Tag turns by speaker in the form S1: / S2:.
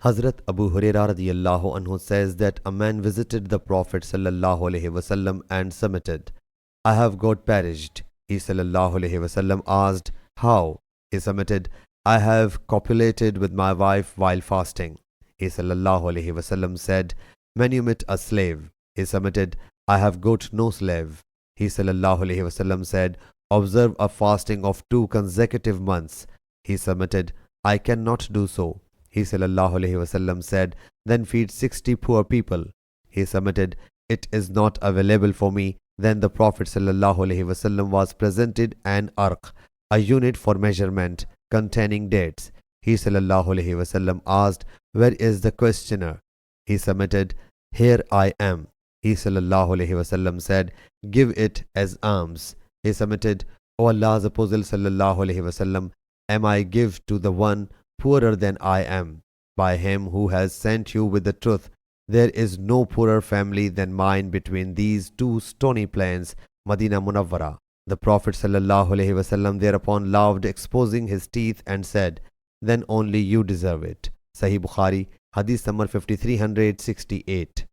S1: Hazrat Abu Hurairah radiyallahu anhu says that a man visited the Prophet sallallahu alaihi wasallam and submitted, "I have got perished." He sallallahu alaihi wasallam asked, "How?" He submitted, "I have copulated with my wife while fasting." He sallallahu alaihi wasallam said, "Manumit a slave." He submitted, "I have got no slave." He sallallahu alaihi wasallam said, "Observe a fasting of 2 consecutive months." He submitted, "I cannot do so." He sallallahu alaihi wasallam said, "Then feed 60 poor people." He submitted, "It is not available for me." Then the Prophet sallallahu alaihi wasallam was presented an arq, a unit for measurement containing dates. He sallallahu alaihi wasallam asked, "Where is the questioner?" He submitted, "Here I am." He sallallahu alaihi wasallam said, "Give it as alms." He submitted, "O Allah's Apostle sallallahu alaihi wasallam, am I give to the one poorer than I am? By him who has sent you with the truth, there is no poorer family than mine between these 2 stony plains, Madina Munawwara." The Prophet sallallahu alaihi wasallam thereupon laughed, exposing his teeth, and said, "Then only you deserve it." Sahih Bukhari, Hadith number 5368.